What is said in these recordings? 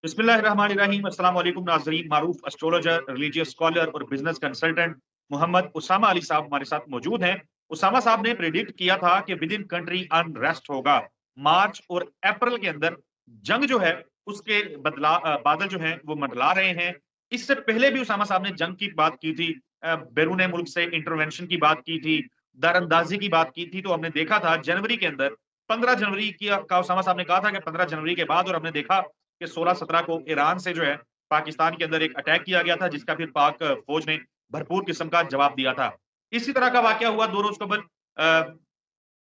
बिस्मिल्लाहिर्रहमानिर्रहीम। अस्सलाम वालेकुम नाज़रीन। मारूफ एस्ट्रोलॉजर, रिलीजियस स्कॉलर और बिजनेस कंसल्टेंट मोहम्मद उसामा अली साहब हमारे साथ मौजूद हैं। उसामा साहब ने प्रेडिक्ट किया था कि विद इन कंट्री अनरेस्ट होगा। मार्च और अप्रैल के अंदर जंग जो है उसके बादल जो हैं वो मंडला रहे हैं। इससे पहले भी उसामा साहब ने जंग की बात की थी, बैरून मुल्क से इंटरवेंशन की बात की थी, दरअंदाजी की बात की थी। तो हमने देखा था जनवरी के अंदर 15 जनवरी की का उसामा साहब ने कहा था कि 15 जनवरी के बाद, और हमने देखा कि 16-17 को ईरान से जो है पाकिस्तान के अंदर एक अटैक किया गया था, जिसका फिर पाक फौज ने भरपूर किस्म का जवाब दिया था। इसी तरह का वाकया हुआ 2 रोज कबल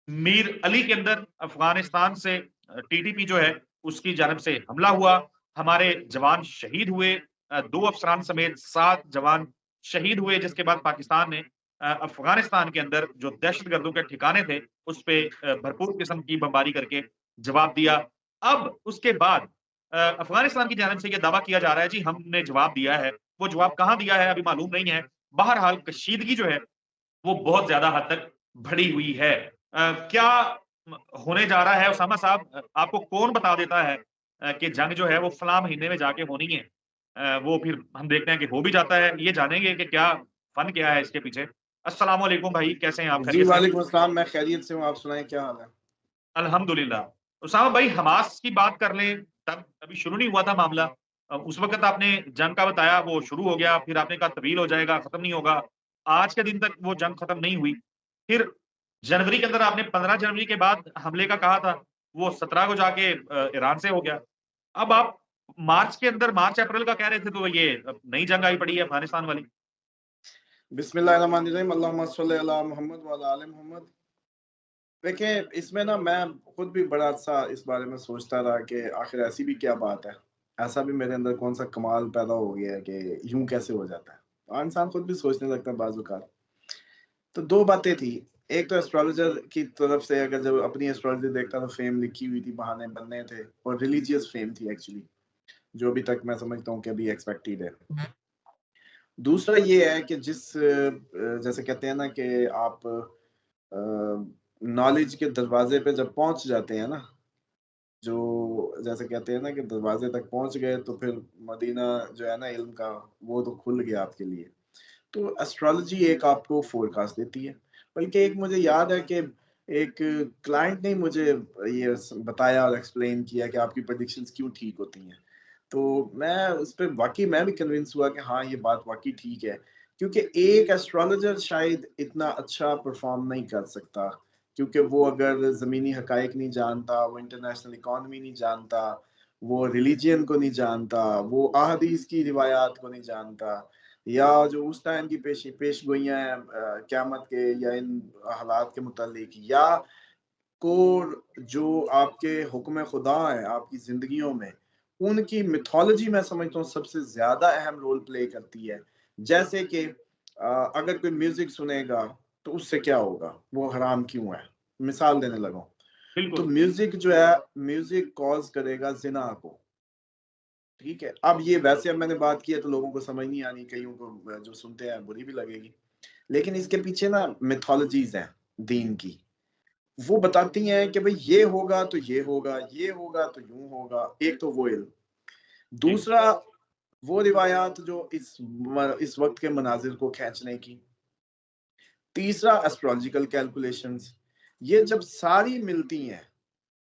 मीर अली के अंदर अफगानिस्तान से टीटीपी जो है उसकी जानब से हमला हुआ। हमारे जवान शहीद हुए, 2 अफसरान समेत 7 जवान शहीद हुए, जिसके बाद पाकिस्तान ने अफगानिस्तान के अंदर जो दहशतगर्दों के ठिकाने थे उस पे भरपूर किस्म की बमबारी करके जवाब दिया। अब उसके बाद अफगानिस्तान की जानब से ये दावा किया जा रहा है जी हमने जवाब दिया है। वो जवाब कहाँ दिया है अभी मालूम नहीं है। बहरहाल कशीदगी जो है वो बहुत ज्यादा हद तक बढ़ी हुई है। क्या होने जा रहा है उसामा साहब, आपको कौन बता देता है कि जंग जो है वो फला महीने में जाके होनी है? वो फिर हम देखते हैं कि हो भी जाता है। ये जानेंगे कि क्या फन क्या है इसके पीछे। अस्सलाम वालेकुम भाई, कैसे हैं आप? जी, खैरियत से हैं? वालेकुम अस्सलाम। मैं खैरियत से हूँ, आप सुनाएँ क्या हाल है? अल्हम्दुलिल्लाह। उसामा भाई, हमास की बात कर लें, तब अभी शुरू नहीं हुआ था मामला। उस वक़्त आपने जंग का बताया, वो शुरू हो गया, फिर आपने कहा तवील हो जाएगा, खत्म नहीं होगा। आज के दिन तक वो जंग खत्म नहीं हुई। फिर जनवरी के अंदर आपने 15 जनवरी के बाद हमले का कहा था, वो 17 को जाके ईरान से हो गया। अब आप मार्च के अंदर मार्च अप्रैल का कह रहे थे, तो ये नई जंग आई पड़ी है अफ़गानिस्तान वाली। बिस्मिल्लाहिर्रहमानिर्रहीम, अल्लाहुम्मा सल्लि अला मुहम्मद व अला आले मोहम्मद। देखिए, इसमें ना मैं खुद भी बड़ा-सा इस बारे में सोचता रहा कि आखिर ऐसी भी क्या बात है? ऐसा भी मेरे अंदर कौन-सा कमाल पैदा हो गया है कि यूँ कैसे हो जाता है? इंसान खुद भी सोचने लगता है बाज़-औक़ात। तो 2 बातें थी, एक तो एस्ट्रोलॉजर की तरफ से अगर जब अपनी एस्ट्रोलॉजी देखता तो फ़ेम लिखी हुई थी, बहाने बनने थे और रिलीजियस फ़ेम थी एक्चुअली, जो अभी तक मैं समझता हूँ कि अभी एक्सपेक्टेड है। दूसरा ये है कि जैसे कहते हैं ना कि आप नॉलेज के दरवाज़े पे जब पहुँच जाते हैं ना, जो जैसे कहते हैं ना कि दरवाज़े तक पहुँच गए तो फिर मदीना जो है ना इल्म का, वो तो खुल गया आपके लिए। तो एस्ट्रोलॉजी एक आपको फ़ोरकास्ट देती है। बल्कि एक मुझे याद है कि एक क्लाइंट ने मुझे ये बताया और एक्सप्लेन किया कि आपकी प्रेडिक्शंस क्यों ठीक होती हैं। तो मैं उस पे वाक़ई मैं भी कन्विंस हुआ कि हाँ, ये बात वाक़ई ठीक है। क्योंकि एक एस्ट्रोलॉजर शायद इतना अच्छा परफ़ॉर्म नहीं कर सकता, क्योंकि वो अगर ज़मीनी हक़ाइक़ नहीं जानता, वो इंटरनेशनल इकोनॉमी नहीं जानता, वो रिलिजन को नहीं जानता, वो अहादीस की रिवायात को नहीं जानता, या जो उस टाइम की पेशगोइयाँ हैं क़यामत के या इन हालात के मुतालिक, या को जो आपके हुक्म खुदा है आपकी ज़िंदगियों में, उनकी मिथोलॉजी मैं समझता हूँ सबसे ज़्यादा अहम रोल प्ले करती है। जैसे कि अगर कोई म्यूज़िक सुनेगा, तो उससे क्या होगा? वो हराम क्यों है? मिसाल देने लगा हूँ। तो बिल्कुल। म्यूज़िक जो है, म्यूज़िक कॉज़ करेगा ज़िना को। ठीक है? अब ये वैसे अब मैंने बात की है तो लोगों को समझ नहीं आनी, कइयों को जो सुनते हैं बुरी भी लगेगी। लेकिन इसके पीछे ना मिथोलॉजीज़ हैं दीन की। वो बताती हैं कि भई ये होगा तो ये होगा, ये होगा तो यूँ होगा, एक तो वो इल्म। जी। दूसरा, वो रिवायात जो इस वक़्त के मनाज़िर को खींचने की। तीसरा, एस्ट्रोलॉजिकल कैलकुलेशंस। ये जब सारी मिलती हैं,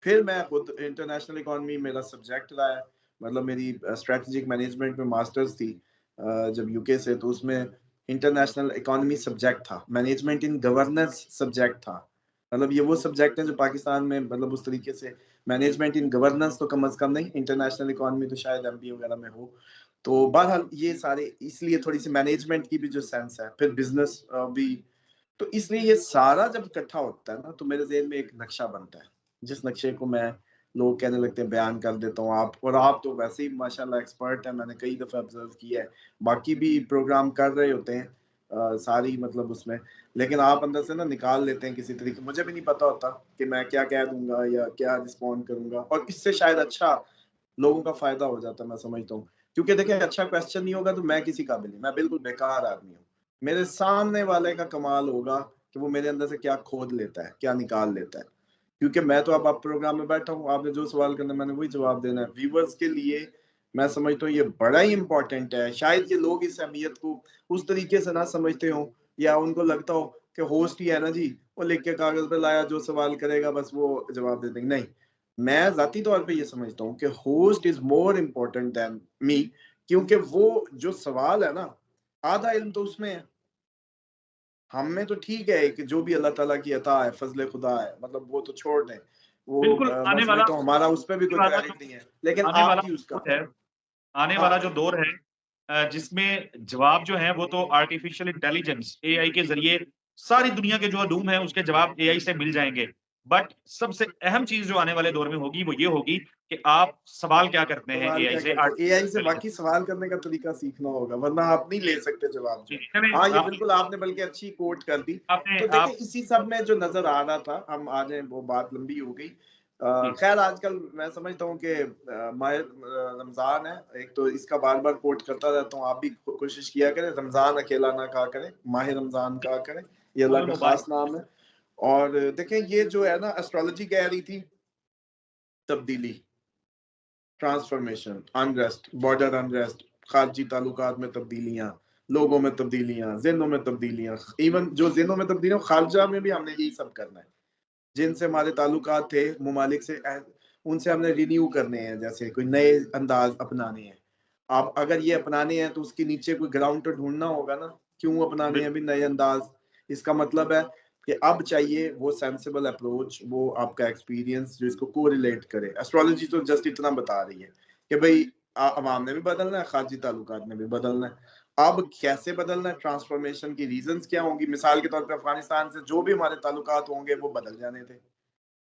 फिर मैं खुद इंटरनेशनल इकोनॉमी मेरा सब्जेक्ट रहा है, मतलब मेरी स्ट्रैटेजिक मैनेजमेंट में मास्टर्स थी जब यूके से, तो उसमें इंटरनेशनल इकोनॉमी सब्जेक्ट था, मैनेजमेंट इन गवर्नेंस सब्जेक्ट था। मतलब ये वो सब्जेक्ट हैं जो पाकिस्तान में मतलब उस तरीके से मैनेजमेंट इन गवर्नेंस तो कम से कम नहीं, इंटरनेशनल इकोनॉमी तो शायद एमबीए वगैरह में हो। तो बहरहाल ये सारे इसलिए थोड़ी-सी मैनेजमेंट की भी जो सेंस है, फिर बिज़नेस भी, तो इसलिए ये सारा जब इकट्ठा होता है ना, तो मेरे ज़हन में एक नक्शा बनता है, जिस नक्शे को मैं लोग कहने लगते हैं बयान कर देता हूँ। आप तो वैसे ही माशाल्लाह एक्सपर्ट हैं, मैंने कई दफ़ा ऑब्ज़र्व किया है। बाकी भी प्रोग्राम कर रहे होते हैं सारी मतलब उसमें, लेकिन आप अंदर से ना निकाल लेते हैं किसी तरीके, मुझे भी नहीं पता होता कि मैं क्या कह दूँगा या क्या रिस्पॉन्ड करूँगा, और इससे शायद अच्छा लोगों का फ़ायदा हो जाता है, मैं समझता हूँ। क्योंकि देखिए, अच्छा क्वेश्चन नहीं होगा तो मैं किसी काबिल नहीं, मैं बिल्कुल बेकार आदमी हूँ। मेरे सामने वाले का कमाल होगा कि वो मेरे अंदर से क्या खोद लेता है, क्या निकाल लेता है। क्योंकि मैं तो अब आप प्रोग्राम में बैठा हूँ, आपने जो सवाल करना है मैंने वही जवाब देना है। व्यूअर्स के लिए मैं समझता हूँ ये बड़ा ही इंपॉर्टेंट है। शायद ये लोग इस अहमियत को उस तरीके से ना समझते हो, या उनको लगता हो कि होस्ट ही है ना जी, वो लिख के कागज पे लाया, जो सवाल करेगा बस वो जवाब दे देंगे। नहीं, मैं जाती तौर पे ये समझता हूँ कि host is more important than me, क्योंकि वो जो सवाल है ना, आधा इल्म तो उसमें है। हम में तो ठीक है कि जो भी अल्लाह ताला की अता है, फजल खुदा है, मतलब वो तो छोड़ दें। वो बिल्कुल मैं आने वाला समझता हूँ हमारा उस पे भी कोई वाला जो क्रेडिट नहीं है, लेकिन आने वाला आपकी उसका। दौर है आने हाँ, वाला जो दौर है जिसमें जवाब जो है वो तो आर्टिफिशियल इंटेलिजेंस एआई के जरिए सारी दुनिया के जो अदूम है उसके जवाब एआई से मिल जाएंगे। बट सबसे अहम चीज जो आने वाले दौर में होगी वो ये होगी कि आप सवाल क्या करते हैं सवाल एआई क्या से करते हैं? एआई से आर्टिफिशियल बाकी इंटेलिजेंस। सवाल करने का तरीका सीखना होगा, वरना आप नहीं ले सकते जवाब जो है। चलें हाँ, ये आप बिल्कुल आपने बल्कि अच्छी कोट कर दी। आपने तो देखिए आप इसी सब में जो नज़र आ रहा था, हम आ जाएँ, वो बात लंबी हो गई। जी, खैर आजकल मैं समझता हूँ कि माह रमज़ान है, एक तो इसका बार-बार कोट करता रहता हूँ, आप भी को कोशिश किया करें, रमज़ान अकेला ना कहा करें, माह रमज़ान कहा करें, ये अल्लाह अल का मुबारक। ख़ास नाम है। और देखें ये जो है ना, एस्ट्रोलॉजी कह रही थी तब्दीली, ट्रांसफॉर्मेशन, अनरेस्ट, बॉर्डर अनरेस्ट, खारजी ताल्लुकात में तब्दीलियाँ, लोगों में तब्दीलियाँ, ज़हनों में तब्दीलियाँ, इवन जो ज़हनों में तब्दीलियाँ, खारजा में भी हमने यही सब करना है। जिनसे हमारे ताल्लुकात थे ममालिक से, उनसे हमने रिन्यू करने हैं, जैसे कोई नए अंदाज अपनाने हैं। आप अगर ये अपनाने हैं तो उसके नीचे कोई ग्राउंड तो ढूंढना होगा ना, क्यों अपनाने हैं भी नए अंदाज। इसका मतलब है कि अब चाहिए वो सेंसिबल अप्रोच, वो आपका एक्सपीरियंस जो इसको कोरिलेट करे। एस्ट्रोलॉजी तो जस्ट इतना बता रही है कि भाई अवाम ने भी बदलना है, खारजी ताल्लुकात ने भी बदलना है। अब कैसे बदलना है, ट्रांसफॉर्मेशन की रीजंस क्या होंगी। मिसाल के तौर पे अफगानिस्तान से जो भी हमारे ताल्लुकात होंगे वो बदल जाने थे।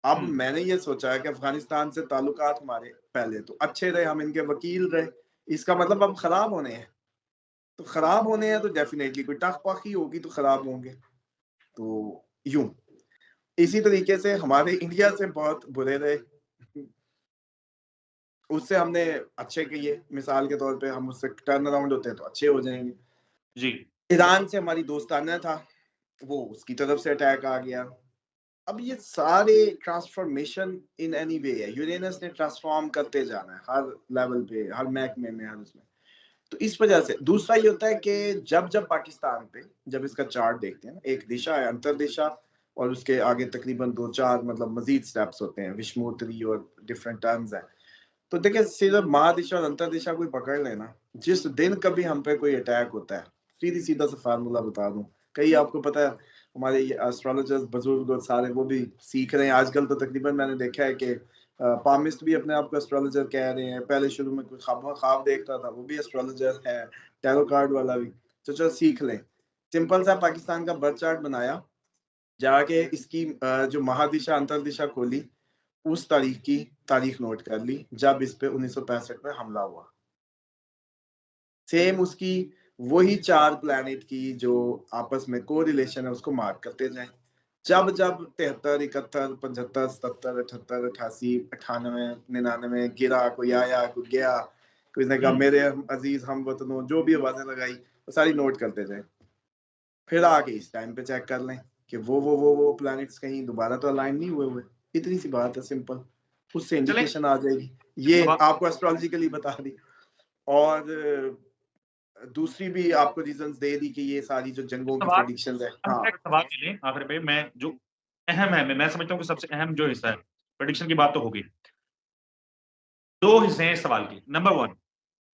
अब हुँ, मैंने ये सोचा है कि अफगानिस्तान से ताल्लुकात हमारे पहले तो अच्छे रहे, हम इनके वकील रहे, इसका मतलब अब खराब होने हैं। तो खराब होने हैं तो डेफिनेटली कोई टाख-पाखी होगी तो खराब होंगे। तो यूँ, इसी तरीके से हमारे इंडिया से बहुत बुरे रहे, उससे हमने अच्छे किए। मिसाल के तौर पे हम उससे टर्न अराउंड होते हैं तो अच्छे हो जाएँगे। जी, ईरान से हमारी दोस्ताना था, वो उसकी तरफ से अटैक आ गया। अब ये सारे ट्रांसफॉर्मेशन इन एनी वे है, यूरेनस ने ट्रांसफॉर्म करते जाना है हर लेवल पे, हर महकमे में, हर उसमें। तो इस वजह से दूसरा ये होता है कि जब जब पाकिस्तान पे, जब इसका चार्ट देखते हैं ना, एक दिशा है अंतरदिशा, और उसके आगे तकरीबन दो चार मतलब मजीद स्टेप्स होते हैं, विषमोत्तरी और डिफरेंट टर्न्स हैं। तो देखिए सिर्फ महादिशा और अंतरदिशा कोई पकड़ लेना, जिस दिन कभी हम पे कोई अटैक होता है, सीधी सीधा सा फार्मूला बता दूं, कई आपको पता है हमारे ये एस्ट्रोलॉजर्स बुजुर्ग और सारे वो भी सीख रहे हैं आजकल। तो तकरीबन मैंने देखा है कि पामिस्ट भी अपने आप को एस्ट्रोलॉजर कह रहे हैं। पहले शुरू में कोई ख्वाब ख्वाब देखता था, वो भी एस्ट्रोलॉजर है, टैरो कार्ड वाला भी। तो चलो सीख लें। सिंपल सा पाकिस्तान का बर्थ चार्ट बनाया, जाके इसकी जो महादिशा अंतरदिशा खोली, उस तारीख की तारीख नोट कर ली जब इस पे 1965 में हमला हुआ। सेम उसकी वही 4 प्लैनेट की जो आपस में कोरिलेशन है उसको मार्क करते जाएँ। जब जब 73, 71, 75, 77, 78, 88, 98, 99 गिरा, कोई आया, कोई गया, किसी ने कहा हुँ, मेरे अज़ीज़ हमवतनों, जो भी आवाज़ें लगाई, वो सारी नोट करते जाएँ। फिर आके इस टाइम पे चेक कर लें कि वो प्लैनेट्स कहीं दोबारा तो अलाइन नहीं हुए हुए। इतनी सी बात है, सिंपल। उससे चलें इंडिकेशन आ जाएगी। ये अब आप आपको एस्ट्रोलॉजिकली बता दी। और दूसरी भी आपको रीज़न्स दे दी कि ये सारी जो एक जंगों की सवाल प्रेडिक्शंस है। हाँ, हम एक सवाल ले लें आखिर पे मैं जो अहम है मैं समझता हूँ कि सबसे अहम जो हिस्सा है, प्रेडिक्शन की बात तो हो गई। 2 हिस्से हैं इस सवाल के। नंबर 1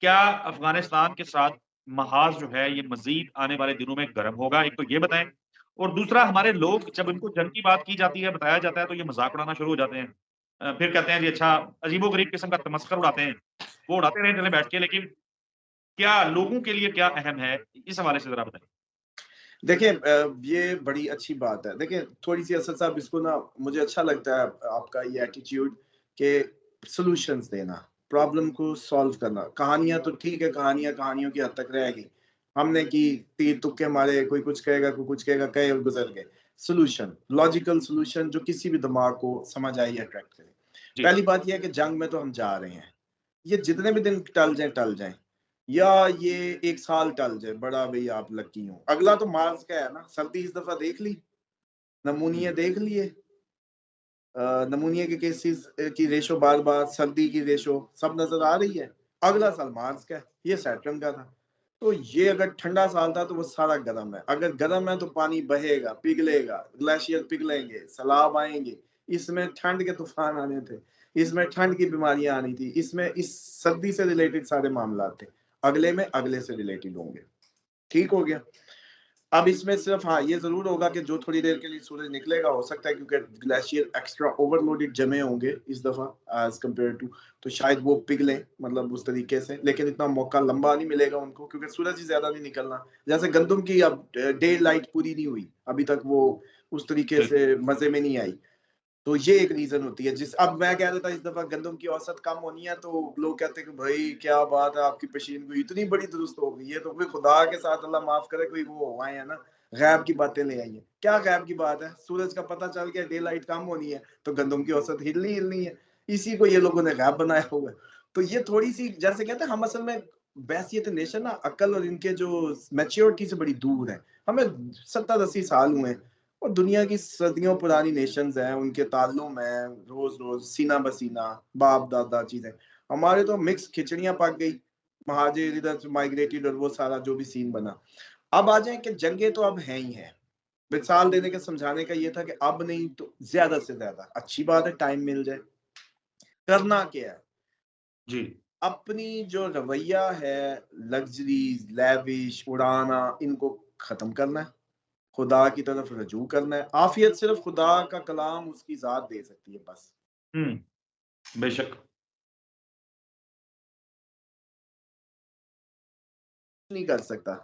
क्या अफ़गानिस्तान के साथ महाज़ जो है ये मज़ीद आने वाले दिनों में गर्म होगा? एक तो ये बताएँ और दूसरा हमारे लोग जब इनको जंग की बात की जाती है, बताया जाता है तो ये मज़ाक उड़ाना शुरू हो जाते हैं। फिर कहते हैं जी अच्छा अजीबो-गरीब किस्म का तमस्खर उड़ाते हैं। वो उड़ाते रहें चलें बैठ के लेकिन क्या लोगों के लिए क्या अहम है? इस हवाले से ज़रा बताएँ। देखिए ये बड़ी अच्छी बात है। देखिए थोड़ी-सी असद साहब इसको ना, मुझे अच्छा लगता है आपका ये एटीट्यूड कि सॉल्यूशंस देना, प्रॉब्लम को सॉल्व करना। कहानियाँ तो ठीक है, कहानियाँ कहानियों की हद तक रहेगी। हमने की, तीर-तुक्के मारे, कोई कुछ कहेगा, कोई कुछ कहेगा, कहे और गुज़र गए। सॉल्यूशन, लॉजिकल सॉल्यूशन जो किसी भी दिमाग को समझ आए या अट्रैक्ट करे। जी। पहली बात ये है कि जंग में तो हम जा रहे हैं। ये जितने भी दिन टल जाएँ, टल जाएँ। या ये 1 साल टल जाए, बड़ा भई आप लकी हो। अगला तो मार्स का है ना, सर्दी इस दफ़ा देख ली, हुँ, नमूनिया देख लिए। नमूनिया के केसेस की रेशो बार-बार, सर्दी की रेशो सब नज़र आ रही है। अगला साल मार्स का है, ये सैटर्न का था। तो ये अगर ठंडा साल था तो वो सारा गर्म है, अगर गर्म है तो पानी बहेगा, पिघलेगा, ग्लेशियर पिघलेंगे, सैलाब आएंगे, इसमें ठंड के तूफान आने थे, इसमें ठंड की बीमारियां आनी थी, इसमें इस सर्दी से रिलेटेड सारे मामला थे, अगले में अगले से रिलेटेड होंगे। ठीक हो गया। अब इसमें सिर्फ हाँ ये जरूर होगा कि जो थोड़ी देर के लिए सूरज निकलेगा, हो सकता है क्योंकि ग्लेशियर एक्स्ट्रा ओवरलोडेड जमे होंगे इस दफा एज कम्पेयर टू, तो शायद वो पिघले मतलब उस तरीके से, लेकिन इतना मौका लंबा नहीं मिलेगा उनको क्योंकि सूरज ही ज्यादा नहीं निकलना। जैसे गंदम की अब डे लाइट पूरी नहीं हुई अभी तक, वो उस तरीके जी से मजे में नहीं आई। तो ये एक रीजन होती है। जिस अब मैं कह रहा था इस दफा गंदम की औसत कम होनी है, तो लोग कहते हैं कि भाई क्या बात है, आपकी पशीन को इतनी बड़ी दुरुस्त हो गई है, तो कोई खुदा के साथ अल्लाह माफ करे कोई वो आए है ना गैब की बातें ले आई है। क्या गैब की बात है, सूरज का पता चल गया डे लाइट कम होनी है तो गंदम की औसत हिलनी हिलनी है, इसी को ये लोगों ने गैब बनाया हुआ है। तो ये थोड़ी सी जैसे कहते हैं हम असल में बैसियत नेशन ना अकल और इनके जो मैच्योरिटी से बड़ी दूर है। हमें 70-80 साल हुए हैं और दुनिया की सदियों पुरानी नेशंस हैं, उनके ताल्लुम है रोज रोज सीना बसीना, बाप दादा चीजें। हमारे तो मिक्स खिचड़ियां पक गई, महाजिर इधर से माइग्रेटेड और वो सारा जो भी सीन बना। अब आ जाए कि जंगे तो अब हैं ही हैं। मिसाल देने के समझाने का ये था कि अब नहीं तो ज्यादा से ज्यादा अच्छी बात है, टाइम मिल जाए। करना क्या है, जी अपनी जो रवैया है लग्जरीज लैविश उड़ाना इनको खत्म करना है, खुदा की तरफ रजू करना है। आफियत सिर्फ खुदा का कलाम उसकी जात दे सकती है बस। बेशक नहीं कर सकता,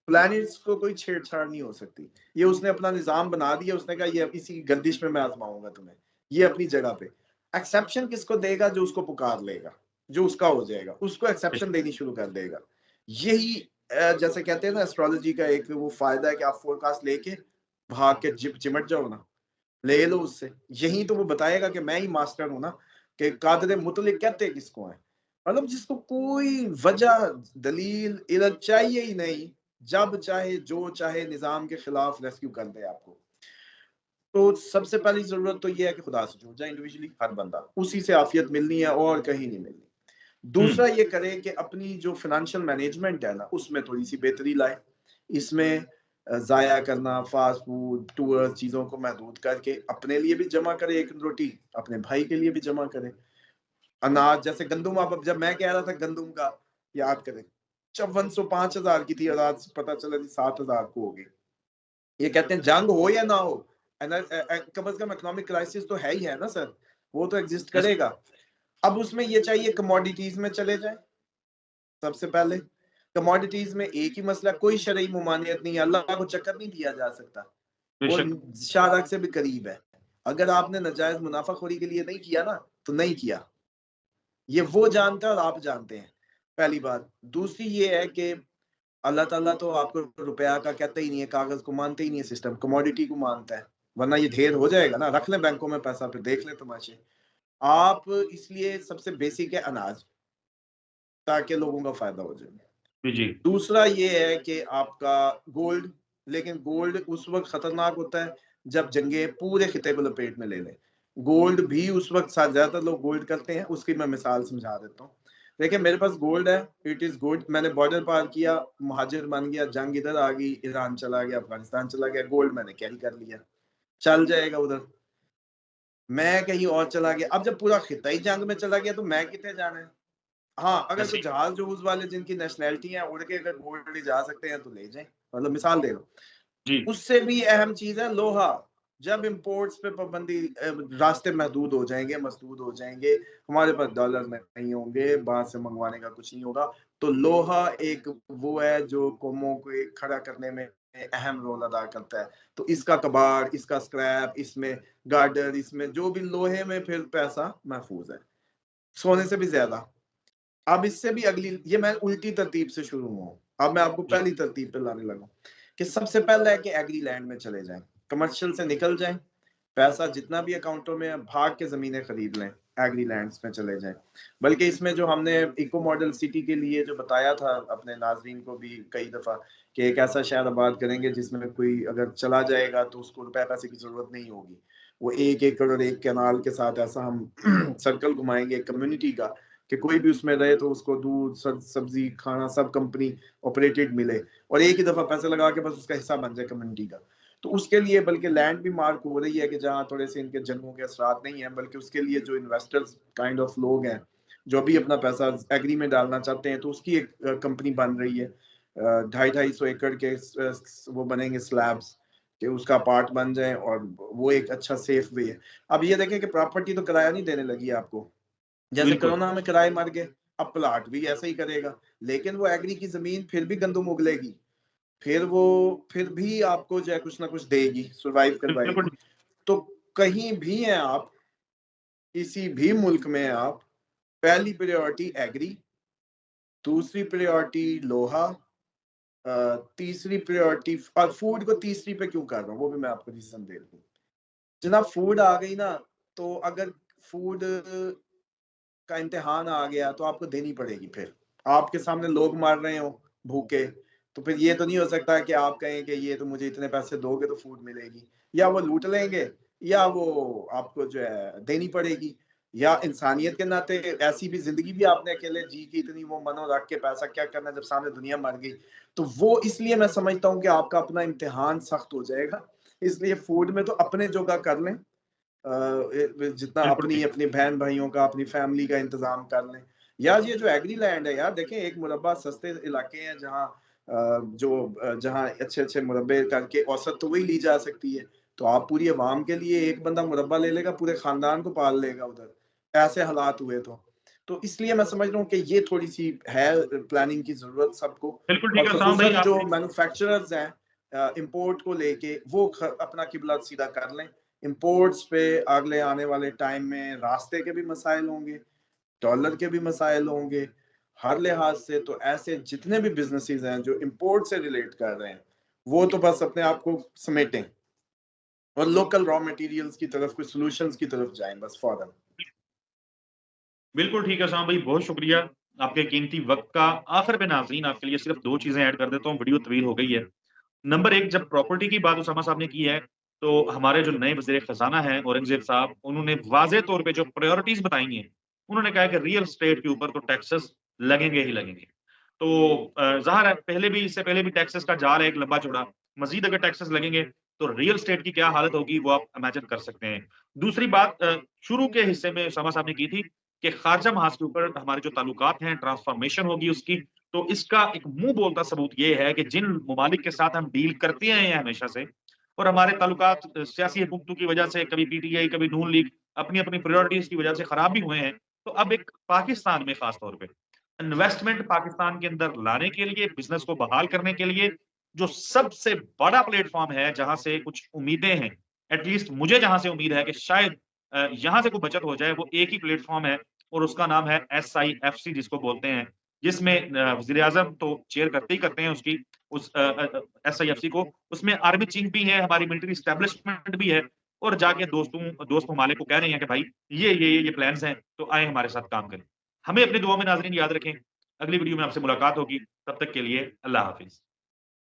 प्लैनेट्स को कोई छेड़छाड़ नहीं हो सकती। ये उसने अपना निजाम बना दिया, उसने कहा ये इसी की गर्दिश में मैं आजमाऊंगा तुम्हें, ये अपनी जगह पे। एक्सेप्शन किसको देगा, जो उसको पुकार लेगा, जो उसका हो जाएगा उसको एक्सेप्शन देनी शुरू कर देगा। यही जैसे कहते हैं ना एस्ट्रोलॉजी का एक वो फायदा है कि आप फोरकास्ट लेके भाग के चिमट जाओ ना, ले लो उससे। यही तो वो बताएगा कि मैं ही मास्टर हूं ना, कि कादर मुतलिक कहते किसको है, मतलब जिसको कोई वजह दलील इल्म चाहिए ही नहीं, जब चाहे जो चाहे निजाम के खिलाफ रेस्क्यू कर दे आपको। तो सबसे पहली जरूरत तो ये है कि खुदा से जुड़ जाए इंडिविजुअली हर बंदा, उसी से आफियत मिलनी है और कहीं नहीं मिलनी। दूसरा ये करे कि अपनी जो फाइनेंशियल मैनेजमेंट है ना उसमें थोड़ी सी बेहतरी लाए। इसमें जाया करना फास्ट फूड टूर चीजों को महदूद करके अपने लिए भी जमा करे, एक रोटी अपने भाई के लिए भी जमा करे। अनाज जैसे गंदुम, आप जब मैं कह रहा था गंदुम का याद करें, 5405 की थी और आज पता चला जी 7000 को हो गई। ये कहते हैं जंग हो या ना हो, कम से कम इकोनॉमिक क्राइसिस तो है ही है ना सर, वो तो एग्जिस्ट यस करेगा। अब उसमें ये चाहिए कमोडिटीज में चले जाए। सबसे पहले कमोडिटीज में एक ही मसला, कोई शरई मुमानियत नहीं है, अल्लाह को चक्कर नहीं दिया जा सकता, वो बेशक शारक से भी करीब है। अगर आपने नाजायज मुनाफाखोरी के लिए नहीं किया ना तो नहीं किया, ये वो जानता है और आप जानते हैं, पहली बात। दूसरी ये है कि अल्लाह ताला तो आपको रुपया का कहते ही नहीं है, कागज को मानते ही नहीं है, सिस्टम कमोडिटी को मानता है, वरना ये ढेर हो जाएगा ना, रख लें बैंकों में पैसा फिर देख लें तमाशे। आप इसलिए सबसे बेसिक है अनाज, ताकि लोगों का फायदा हो जाए। जी जी दूसरा ये है कि आपका गोल्ड, लेकिन गोल्ड उस वक्त खतरनाक होता है जब जंगे पूरे खिते को लपेट में ले लें। गोल्ड भी उस वक्त साथ ज्यादातर लोग गोल्ड करते हैं, उसकी मैं मिसाल समझा देता हूँ। देखिए मेरे पास गोल्ड है, इट इज गुड, मैंने बॉर्डर पार किया, मुहाजिर बन गया, जंग इधर आ गई, ईरान चला गया, अफगानिस्तान चला गया, गोल्ड मैंने कैरी कर लिया, चल जाएगा उधर। मैं कहीं और चला गया, अब जब पूरा खिता ही जंग में चला गया तो मैं कितने जाना है। हाँ अगर कोई ऐसे जहाज जहूज वाले जिनकी नेशनैलिटी है उड़ के अगर गोल्ड ले जा सकते हैं तो ले जाएं, मतलब मिसाल दे रहा जी हूँ। उससे भी अहम चीज है लोहा। जब इंपोर्ट्स पे पाबंदी, रास्ते महदूद हो जाएंगे, मसदूद हो जाएंगे, हमारे पास डॉलर नहीं होंगे, बाहर से मंगवाने का कुछ नहीं होगा, तो लोहा एक वो है जो कौमों को एक खड़ा करने में अहम रोल अदा करता है। तो इसका कबाड़, इसका स्क्रैप, इसमें गार्डर, इसमें जो भी लोहे में फिर पैसा महफूज है सोने से भी ज्यादा। अब इससे भी अगली, ये मैं उल्टी तरतीब से शुरू हुआ हूँ, अब मैं आपको जी पहली तरतीब पे लाने लगा कि सबसे पहले है कि एग्री लैंड में चले जाएं, कमर्शियल से निकल जाएं, पैसा जितना भी अकाउंटों में है भाग के जमीनें खरीद लें, एग्री लैंड्स में चले जाएं। बल्कि इसमें जो हमने इको मॉडल सिटी के लिए जो बताया था अपने नाजरीन को भी कई दफा, कि एक ऐसा शहर आबाद करेंगे जिसमें कोई अगर चला जाएगा तो उसको रुपए पैसे की जरूरत नहीं होगी, वो 1 एकड़ और 1 कैनाल के साथ ऐसा हम सर्कल घुमाएंगे कम्युनिटी का, कि कोई भी उसमें रहे तो उसको दूध सब्जी खाना सब कंपनी ऑपरेटेड मिले और एक ही दफा पैसे लगा के बस उसका हिस्सा बन जाए कम्युनिटी का। तो उसके लिए बल्कि लैंड भी मार्क हो रही है कि जहाँ थोड़े से इनके जंगों के असरात नहीं है, बल्कि उसके लिए जो इन्वेस्टर्स काइंड ऑफ लोग हैं जो भी अपना पैसा एग्री में डालना चाहते हैं, तो उसकी एक कंपनी बन रही है। 250-250 एकड़ के वो बनेंगे स्लैब्स कि उसका पार्ट बन जाए और वो एक अच्छा सेफ वे है। अब ये देखें कि प्रॉपर्टी तो किराया नहीं देने लगी आपको, जैसे बिल्कुल, कोरोना में किराए मर गए, अब प्लाट भी ऐसा ही करेगा, लेकिन वो एग्री की जमीन फिर भी गंदुम उगलेगी, फिर वो फिर भी आपको जो है कुछ ना कुछ देगी, सर्वाइव बिल्कुल, करवाएगी। तो कहीं भी हैं आप, किसी भी मुल्क में हैं आप, पहली प्रायोरिटी एग्री, दूसरी प्रायोरिटी लोहा, तीसरी प्रायोरिटी, और फूड को तीसरी पे क्यों कर रहा हूँ वो भी मैं आपको रीजन दे दूँ। जनाब फूड आ गई ना, तो अगर फूड का इम्तिहान आ गया तो आपको देनी पड़ेगी। फिर आपके सामने लोग मार रहे हो भूखे, तो फिर ये तो नहीं हो सकता कि आप कहें कि ये तो मुझे इतने पैसे दोगे तो फूड मिलेगी, या वो लूट लेंगे या वो आपको जो है देनी पड़ेगी। या इंसानियत के नाते ऐसी भी जिंदगी भी आपने अकेले जी की, इतनी वो मनो रख के पैसा क्या करना जब सामने दुनिया मर गई। तो वो इसलिए मैं समझता हूँ कि आपका अपना इम्तिहान सख्त हो जाएगा, इसलिए फूड में तो अपने जोगा कर लें, जितना बिल्कुल अपनी ठीक। अपनी बहन भाइयों का अपनी फैमिली का इंतजाम कर लें। यार ये जो एग्री लैंड है यार, देखें एक मुरब्बा सस्ते इलाके हैं जहाँ जहाँ अच्छे अच्छे मुरब्बे करके औसत तो वही ली जा सकती है, तो आप पूरी आवाम के लिए एक बंदा मुरब्बा ले लेगा, पूरे खानदान को पाल लेगा उधर, ऐसे हालात हुए तो इसलिए मैं समझ रहा हूँ कि ये थोड़ी सी है प्लानिंग की जरूरत सबको। बिल्कुल और ठीक है उसामा भाई, खसूसन जो आपने मैन्युफैक्चरर्स हैं इंपोर्ट को लेके, वो अपना किबला सीधा कर लें। इंपोर्ट्स पे अगले आने वाले टाइम में रास्ते के भी मसाइल होंगे, डॉलर के भी मसाइल होंगे, हर लिहाज से। तो ऐसे जितने भी बिजनेसेस हैं जो इंपोर्ट से रिलेट कर रहे हैं, वो तो बस अपने आप को समेटें और लोकल रॉ मटेरियल्स की तरफ, कुछ सॉल्यूशंस की तरफ जाएं बस फौरन। बिल्कुल ठीक है उसामा भाई, बहुत शुक्रिया आपके कीमती वक़्त का। आखिर में नाज़रीन आपके लिए सिर्फ़ 2 चीज़ें ऐड कर देता हूँ, वीडियो तवील हो गई है। नंबर 1, जब प्रॉपर्टी की बात उसामा साहब ने की है, तो हमारे जो नए वज़ीर ख़ज़ाना हैं औरंगज़ेब साहब, उन्होंने वाज़ेह तौर पे जो प्रायोरिटीज़ बताई हैं, उन्होंने कहा है कि रियल एस्टेट के ऊपर तो टैक्सेस लगेंगे ही लगेंगे। तो ज़ाहिर है पहले भी, इससे पहले भी टैक्सेस का जाल है एक लंबा-चौड़ा, मज़ीद अगर टैक्सेस लगेंगे, तो रियल एस्टेट की क्या हालत होगी वो आप इमेजिन कर सकते हैं। दूसरी बात, शुरू के हिस्से में उसामा साहब ने की थी कि खारजा महाज के ऊपर हमारे जो ताल्लुकात हैं, ट्रांसफ़ॉर्मेशन होगी उसकी। तो इसका एक मुँह बोलता सबूत ये है कि जिन ममालिक के साथ हम डील करते आए हैं हमेशा से, और हमारे ताल्लुकात सियासी हुकूमतों की वजह से, कभी पीटीआई, कभी नून लीग, अपनी-अपनी प्रायोरिटीज़ की वजह से खराब भी हुए हैं। तो अब एक पाकिस्तान में ख़ास तौर पे इन्वेस्टमेंट पाकिस्तान के अंदर लाने के लिए, बिज़नेस को बहाल करने के लिए, जो सबसे बड़ा प्लेटफ़ॉर्म है, जहाँ से कुछ उम्मीदें हैं, एट लीस्ट मुझे जहाँ से उम्मीद है कि शायद यहाँ से कोई बचत हो जाए, वो एक ही प्लेटफ़ॉर्म है और उसका नाम है एसआईएफसी जिसको बोलते हैं, जिसमें वज़ीर-ए-आज़म तो चेयर करते ही करते हैं उसकी, उस एसआईएफसी को। उसमें आर्मी चीफ भी है, हमारी मिलिट्री एस्टेब्लिशमेंट भी है और जाके दोस्त ममालिक को कह रहे हैं कि भाई ये प्लान्स हैं, तो आएँ हमारे साथ काम करें। हमें अपनी दुआ में नाज़रीन याद रखें। अगली वीडियो में आपसे मुलाकात होगी, तब तक के लिए अल्लाह हाफ़िज़।